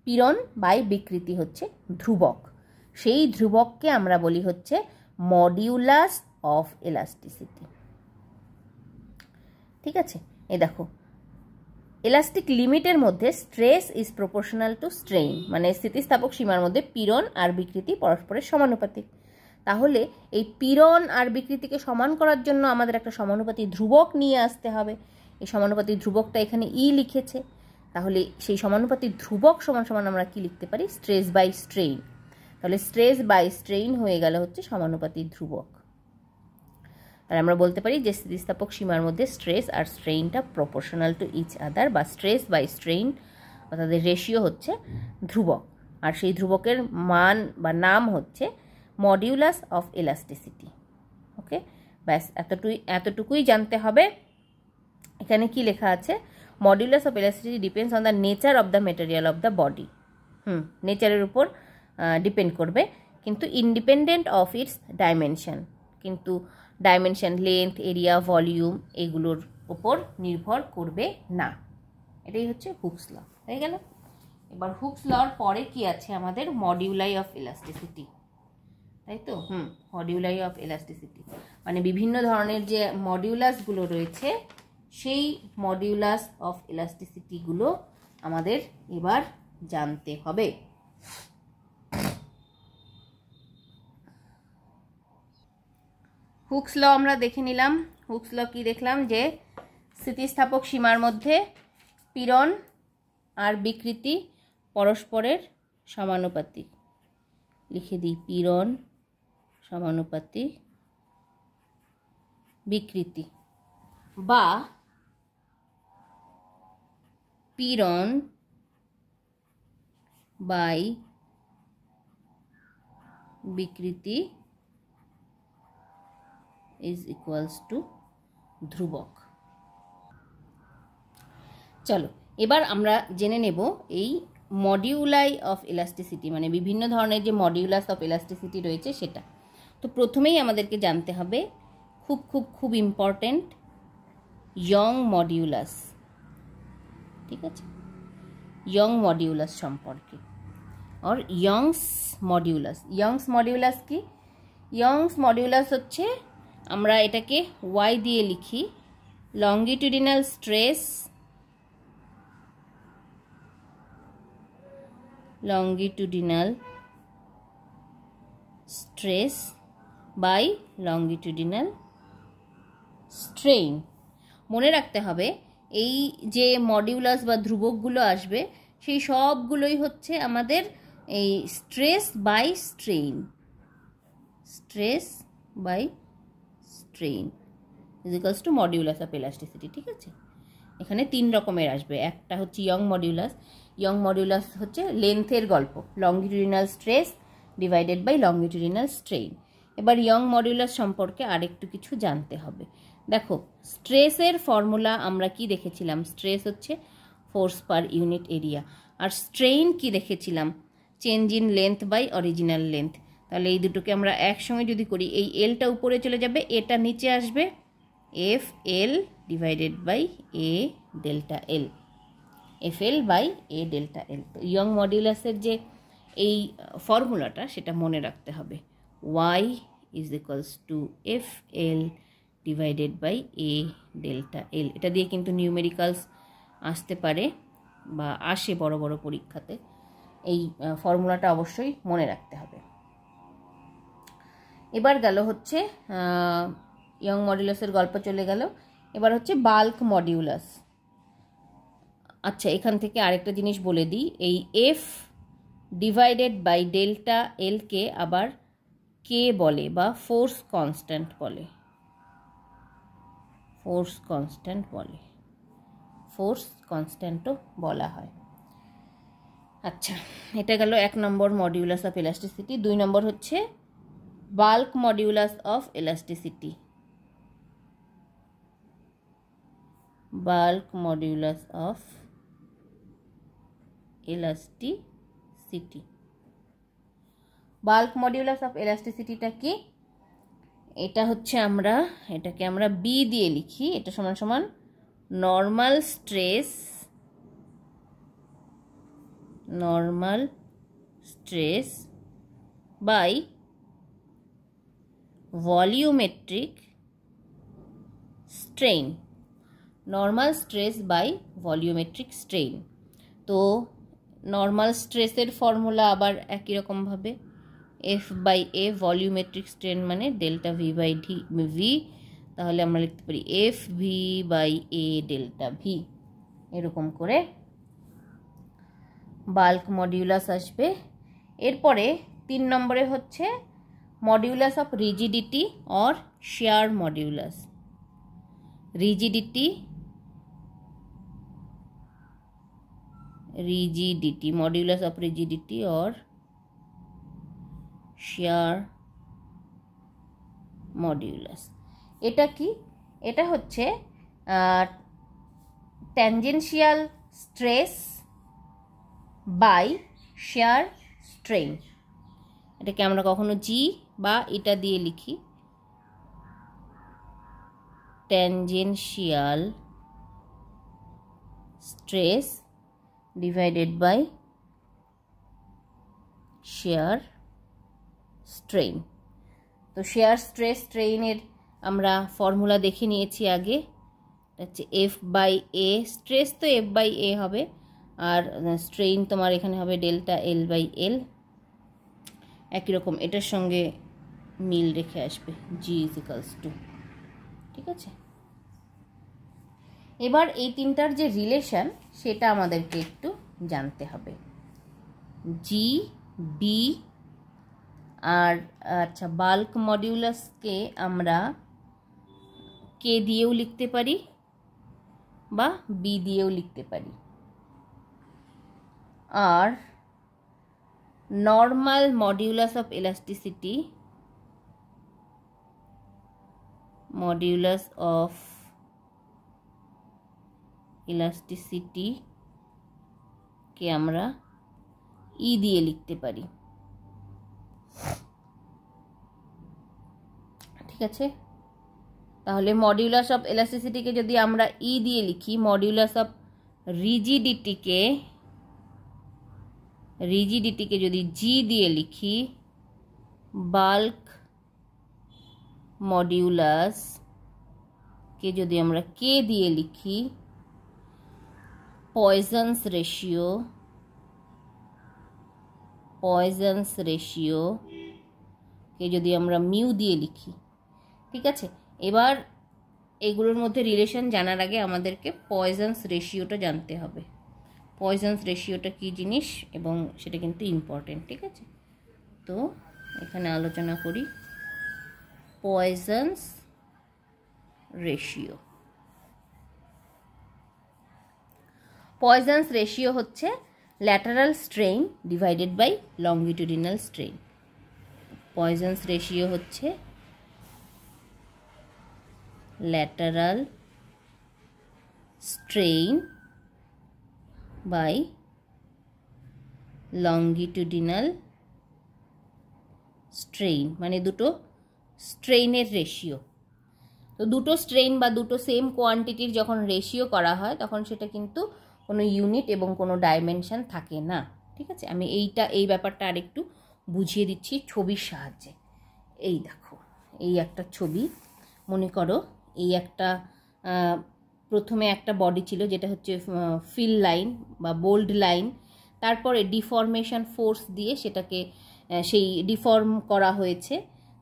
Speaker 1: পীড়ন বাই বিকৃতি হচ্ছে ধ্রুবক, সেই ধ্রুবককে আমরা বলি হচ্ছে মডিউলাস অফ এলাস্টিসিটি। ঠিক আছে, এই দেখো এলাস্টিক লিমিটের মধ্যে stress is proportional to strain, মানে স্থিতিস্থাপক সীমার মধ্যে পীড়ন আর বিকৃতি পরস্পরের সমানুপাতিক। তাহলে এই পীড়ন আর বিকৃতিকে সমান করার জন্য আমাদের একটা সমানুপাতি ধ্রুবক নিয়ে আসতে হবে। এই সমানুপাতি ধ্রুবকটা এখানে ই লিখেছে, তাহলে সেই সমানুপাতি ধ্রুবক সমান সমান আমরা কি লিখতে পারি? Stress by strain. তাহলে স্ট্রেস বাই স্ট্রেইন হয়ে গেল হচ্ছে সমানুপাতি ধ্রুবক। আর আমরা বলতে পারি যে স্থিতিস্থাপক সীমার মধ্যে stress R স্ট্রেইনটা proportional to each other, বা স্ট্রেস বাই স্ট্রেইন অর্থাৎ রেশিও হচ্ছে ধ্রুবক, আর সেই ধ্রুবকের মান বা নাম হচ্ছে মডিউলাস অফ এলাস্টিসিটি। ওকে, ব্যাস এতটুকুই জানতে হবে। এখানে কি লেখা আছে? Modulus of elasticity depends on the nature of the material of the body. নেচারের উপর ডিপেন্ড করবে, কিন্তু ইন্ডিপেন্ডেন্ট অফ ইটস ডাইমেনশন, কিন্তু ডাইমেনশন, লেন্থ, এরিয়া, ভলিউম এগুলোর উপর নির্ভর করবে না। এটাই হচ্ছে হুকস ল। হয়ে গেল। এবার হুকস লর পরে কি আছে আমাদের? মডিউলাই অফ এলাস্টিসিটি, তাই তো? মডিউলাই অফ এলাস্টিসিটি মানে বিভিন্ন ধরনের যে মডিউলাসগুলো রয়েছে সেই মডিউলাস অফ এলাস্টিসিটিগুলো আমাদের এবার জানতে হবে। হুকস ল আমরা দেখে নিলাম। হুকস ল কি দেখলাম? যে স্থিতিস্থাপক সীমার মধ্যে পীড়ন আর বিকৃতি পরস্পরের সমানুপাতিক। লিখে দিই, পীড়ন সমানুপাতিক বিকৃতি, বা পীড়ন বাই বিকৃতি ইজ ইকুয়ালস টু ধ্রুবক। চলো এবার আমরা জেনে নেব এই মডিউলাই অফ ইলাস্টিসিটি, মানে বিভিন্ন ধরনের যে মডিউলাস অফ ইলাস্টিসিটি রয়েছে সেটা। তো প্রথমেই আমাদেরকে জানতে হবে, খুব খুব খুব ইম্পর্টেন্ট, ইয়ং মডিউলাস। ঠিক আছে, ইয়ং মডিউলাস সম্পর্কে। আর ইয়ংস মডিউলাস, ইয়ংস মডিউলাস কি? ইয়ংস মডিউলাস হচ্ছে, আমরা এটাকে ওয়াই দিয়ে লিখি, longitudinal stress, longitudinal stress by longitudinal strain. মনে রাখতে হবে এই যে মডিউলাস বা ধ্রুবকগুলো আসবে সেই সবগুলোই হচ্ছে আমাদের এই stress by strain, stress by strain is equals to modulus of elasticity. ঠিক আছে, এখানে 3 রকমের আসবে। একটা হচ্ছে ইয়ং মডিউলাস। ইয়ং মডিউলাস হচ্ছে লেন্থের গল্প, longitudinal stress divided by longitudinal strain. এবার ইয়ং মডিউলাস সম্পর্কে আরেকটু কিছু জানতে হবে। দেখো, স্ট্রেসের ফর্মুলা আমরা কি দেখেছিলাম? স্ট্রেস হচ্ছে ফোর্স পার ইউনিট এরিয়া। আর স্ট্রেইন কি দেখেছিলাম? Change in length by original length. তাহলে এই দুটোকে আমরা একসঙ্গে যদি করি, এই এলটা উপরে চলে যাবে, এটা নিচে আসবে, F L divided by A delta L, F L by A delta L. তো ইয়ং মডিউলাসের যে এই ফর্মুলাটা সেটা মনে রাখতে হবে, Y is equals to F L divided by A delta L. এটা দিয়ে কিন্তু নিউমেরিক্যালস আসতে পারে বা আসে বড় বড় পরীক্ষাতে। এই ফর্মুলাটা অবশ্যই মনে রাখতে হবে। এবার গেল হচ্ছে ইয়ং মডিউলাসের গল্প চলে গেল। এবার হচ্ছে বাল্ক মডিউলাস। আচ্ছা, এখান থেকে আরেকটা জিনিস বলে দিই, এই এফ ডিভাইডেড বাই ডেল্টা এলকে আবার কে বলে বা ফোর্স কনস্ট্যান্ট বলে, ফোর্স কনস্ট্যান্ট বলে, ফোর্স কনস্ট্যান্টও বলা হয়। আচ্ছা, এটা গেল 1 নম্বর মডিউলাস অফ ইলাস্টিসিটি। 2 নম্বর হচ্ছে bulk modulus of elasticity, bulk modulus of elasticity. Bulk modulus of ইলাস্টিসিটিটা কি? এটা হচ্ছে এটাকে আমরা বি দিয়ে লিখি। এটা সমান সমান normal stress, normal stress by volumetric strain, normal stress by volumetric strain. তো নর্মাল স্ট্রেসের ফর্মুলা আবার একই রকমভাবে F by A, volumetric strain মানে ডেল্টা ভি বাই ভি। তাহলে আমরা লিখতে পারি F V by A delta V. এরকম করে বাল্ক মডিউলাস আসবে। এরপরে 3 নম্বরে হচ্ছে modulus of rigidity or shear modulus. Rigidity, rigidity, modulus of rigidity or shear modulus। এটা কি? এটা হচ্ছে tangential stress by shear strain. এটাকে আমরা কখনো জি বা এটা দিয়ে লিখি, tangential stress divided by shear strain. তো শেয়ার স্ট্রেস স্ট্রেইনের আমরা ফর্মুলা দেখে নিয়েছি আগে, হচ্ছে এফ বাই এ। স্ট্রেস তো এফ বাই এ হবে, আর স্ট্রেইন তোমার এখানে হবে ডেল্টা এল বাই এল। একই রকম এটার সঙ্গে মিল রেখে আসবে, জি ইজ ইকুয়ালস টু। ঠিক আছে, এবার এই তিনটার যে রিলেশন সেটা আমাদেরকে একটু জানতে হবে। জি বি আর আচ্ছা, বাল্ক মডিউলাসকে আমরা কে দিয়েও লিখতে পারি বা বি দিয়েও লিখতে পারি। আর normal modulus of elasticity, modulus of elasticity কে আমরা ই দিয়ে লিখতে পারি। ঠিক আছে, তাহলে মডিউলাস অফ ইলাস্টিসিটিকে যদি আমরা ই দিয়ে লিখি, মডিউলাস অফ রিজিডিটিকে যদি জি দিয়ে লিখি, বাল্ক মডিউলাস কে যদি আমরা কে দিয়ে লিখি, পয়জনস রেশিও কে যদি আমরা মিউ দিয়ে লিখি, ঠিক আছে। এবার এগুলোর মধ্যে রিলেশন জানার আগে আমাদেরকে পয়জনস রেশিওটা জানতে হবে। পয়জনস রেশিওটা কী জিনিস এবং সেটা কিন্তু ইম্পর্টেন্ট, ঠিক আছে। তো এখানে আলোচনা করি পয়জনস রেশিও। পয়জনস রেশিও হচ্ছে lateral strain divided by longitudinal strain. Poisson's ratio হচ্ছে lateral strain by longitudinal strain, মানে দুটো স্ট্রেইনের রেশিও। তো দুটো স্ট্রেইন বা দুটো সেম কোয়ান্টিটির যখন রেশিও করা হয় তখন সেটা কিন্তু কোনো ইউনিট এবং কোনো ডাইমেনশন থাকে না, ঠিক আছে। আমি এই ব্যাপারটা আরেকটু বুঝিয়ে দিচ্ছি ছবির সাহায্যে। এই দেখো, এই একটা ছবি, মনে করো এই একটা প্রথমে একটা বডি ছিল যেটা হচ্ছে ফিল লাইন বা বোল্ড লাইন, তারপরে ডিফর্মেশন ফোর্স দিয়ে সেটাকে সেই ডিফর্ম করা হয়েছে।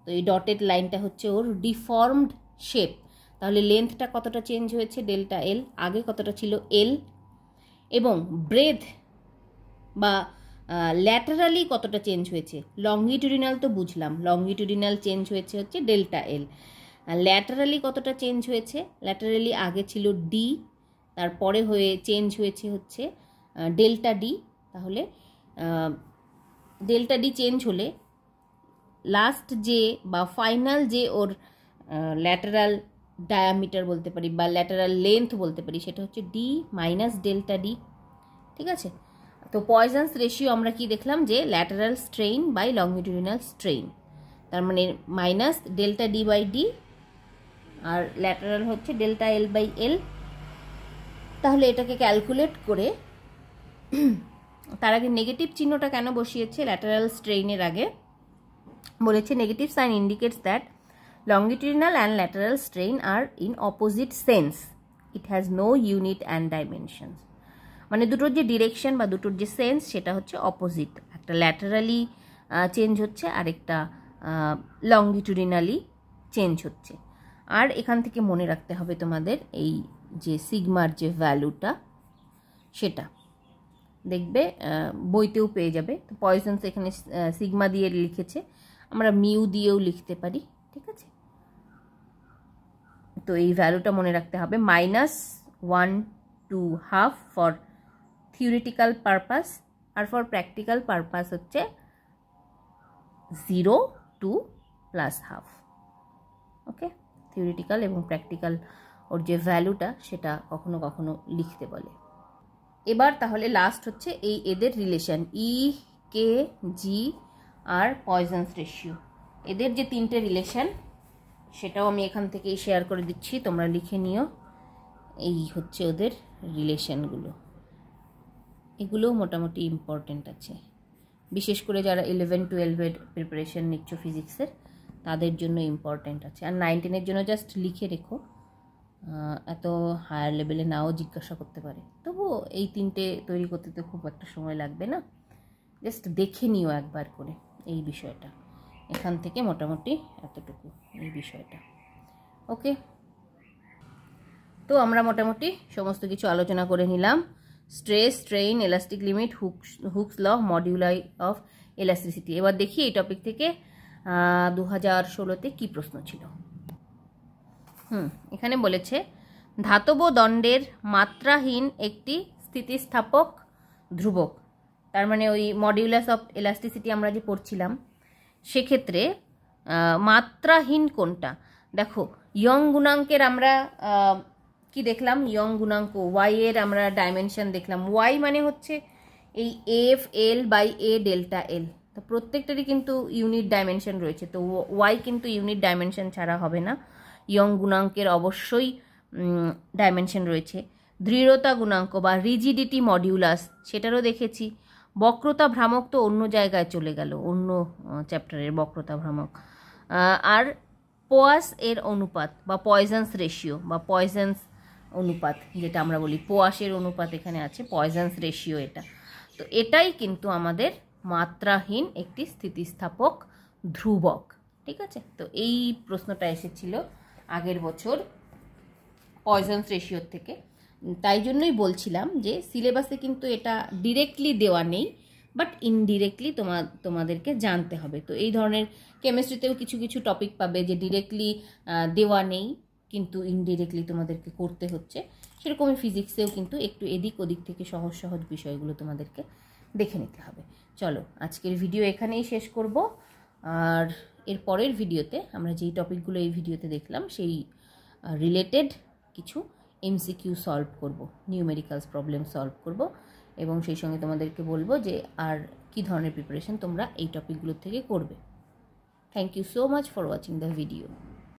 Speaker 1: তো এই ডটেড লাইনটা হচ্ছে ওর ডিফর্মড শেপ। তাহলে লেন্থটা কতটা চেঞ্জ হয়েছে, ডেল্টা এল, আগে কতটা ছিল এল, এবং ব্রেথ বা ল্যাটারালি কতটা চেঞ্জ হয়েছে, লংগিটিউডিনাল তো বুঝলাম, লংগিটিউডিনাল চেঞ্জ হয়েছে হচ্ছে ডেল্টা এল। ল্যাটারালি কতটা চেঞ্জ হয়েছে, ল্যাটারালি আগে ছিল ডি, তারপরে চেঞ্জ হয়েছে হচ্ছে ডেল্টা ডি। তাহলে ডেল্টা ডি চেঞ্জ হলে লাস্ট যে বা ফাইনাল যে ওর ল্যাটারাল ডায়ামিটার বলতে পারি বা ল্যাটারাল লেন্থ বলতে পারি সেটা হচ্ছে ডি মাইনাস ডেল্টা ডি, ঠিক আছে। তো পয়জনস রেশিও আমরা কি দেখলাম যে lateral strain by longitudinal strain, তার মানে minus delta D by D, আর ল্যাটারাল হচ্ছে ডেল্টা এল বাই এল। তাহলে এটাকে ক্যালকুলেট করে তার আগে নেগেটিভ চিহ্নটা কেন বসিয়েছে ল্যাটারাল স্ট্রেইনের আগে, বলেছে negative sign indicates that longitudinal and lateral strain are in opposite sense. It has no unit and dimensions. মানে দুটোর যে ডিরেকশন বা দুটোর যে সেন্স সেটা হচ্ছে অপোজিট, একটা ল্যাটারালি চেঞ্জ হচ্ছে আর একটা লংগিটিউডিনালি চেঞ্জ হচ্ছে। আর এখান থেকে মনে রাখতে হবে তোমাদের এই যে সিগমার যে ভ্যালুটা সেটা দেখবে বইতেও পেয়ে যাবে। তো পয়জনস এখানে সিগমা দিয়ে লিখেছে, আমরা মিউ দিয়েও লিখতে পারি, ঠিক আছে। তো এই ভ্যালুটা মনে রাখতে হবে, -1 to ½ ফর থিওরিটিক্যাল পারপাস, আর ফর প্র্যাকটিক্যাল পারপাস হচ্ছে 0 to +½ ওকে। থিওরিটিক্যাল এবং প্র্যাকটিক্যাল ওর যে ভ্যালুটা সেটা কখনো কখনো লিখতে বলে। এবার তাহলে লাস্ট হচ্ছে এদের রিলেশন ই, কে, জি আর পয়জনস রেশিও, এদের যে তিনটে রিলেশন সেটাও আমি এখান থেকেই শেয়ার করে দিচ্ছি, তোমরা লিখে নিও। এই হচ্ছে ওদের রিলেশনগুলো, এগুলোও মোটামুটি ইম্পর্টেন্ট আছে, বিশেষ করে যারা 11-12-এর প্রিপারেশন নিচ্ছ ফিজিক্সের তাদের জন্য ইম্পর্টেন্ট আছে। আর 9-10-এর জন্য জাস্ট লিখে রেখো, এত হায়ার লেভেলে নাও জিজ্ঞাসা করতে পারে, তবুও এই তিনটে তৈরি করতে তো খুব একটা সময় লাগবে না, জাস্ট দেখে নিও একবার করে এই বিষয়টা। এখান থেকে মোটামুটি এতটুকু এই বিষয়টা, ওকে। তো আমরা মোটামুটি সমস্ত কিছু আলোচনা করে নিলাম, stress, strain, elastic limit, Hooke's law, moduli of elasticity. এবার দেখি এই টপিক থেকে 2016-তে কী প্রশ্ন ছিল। এখানে বলেছে ধাতব দণ্ডের মাত্রাহীন একটি স্থিতিস্থাপক ধ্রুবক, তার মানে ওই মডিউলাস অফ এলাস্টিসিটি আমরা যে পড়ছিলাম সেক্ষেত্রে মাত্রাহীন কোনটা। দেখো ইয়ং গুণাঙ্কের আমরা কি দেখলাম, ইয়ং গুণাঙ্ক ওয়াই এর আমরা ডাইমেনশন দেখলাম, ওয়াই মানে হচ্ছে এই F L by A delta L, তো প্রত্যেকটারই কিন্তু ইউনিট ডাইমেনশন রয়েছে, তো ওয়াই কিন্তু ইউনিট ডাইমেনশন ছাড়া হবে না, ইয়ং গুণাঙ্কের অবশ্যই ডাইমেনশন রয়েছে। দৃঢ়তা গুণাঙ্ক বা রিজিডিটি মডিউলাস সেটারও দেখেছি, বক্রতা ভ্রামক তো অন্য জায়গায় চলে গেল, অন্য চ্যাপ্টারের বক্রতা ভ্রামক। আর পোয়াস এর অনুপাত বা পয়জনস রেশিও বা পয়জনস অনুপাত যেটা আমরা বলি, পোয়াসের অনুপাত এখানে আছে, পয়জনস রেশিও এটা। তো এটাই কিন্তু আমাদের মাত্রাহীন একটি স্থিতিস্থাপক ধ্রুবক, ঠিক আছে। তো এই প্রশ্নটা এসেছিল আগের বছর পয়জনস রেশিওর থেকে, তাই জন্যই বলছিলাম যে সিলেবাসে কিন্তু এটা ডিরেক্টলি দেওয়া নেই, বাট ইনডিরেক্টলি তোমাদেরকে জানতে হবে। তো এই ধরনের কেমিস্ট্রিতেও কিছু কিছু টপিক পাবে যে ডিরেক্টলি দেওয়া নেই কিন্তু ইনডিরেক্টলি তোমাদেরকে করতে হচ্ছে, সেরকমই ফিজিক্সেও কিন্তু একটু এদিক ওদিক থেকে সহজ সহজ বিষয়গুলো তোমাদেরকে দেখে নিতে হবে। চলো আজকের ভিডিও এখানেই শেষ করব, আর এর পরের ভিডিওতে আমরা যেই টপিকগুলো এই ভিডিওতে দেখলাম সেই রিলেটেড কিছু এমসিকিউ সলভ করব, নিউমেরিক্যালস প্রবলেম সলভ করব, এবং সেই সঙ্গে তোমাদেরকে বলবো যে আর কি ধরনের প্রিপারেশন তোমরা এই টপিকগুলোর থেকে করবে। Thank you so much for watching the video.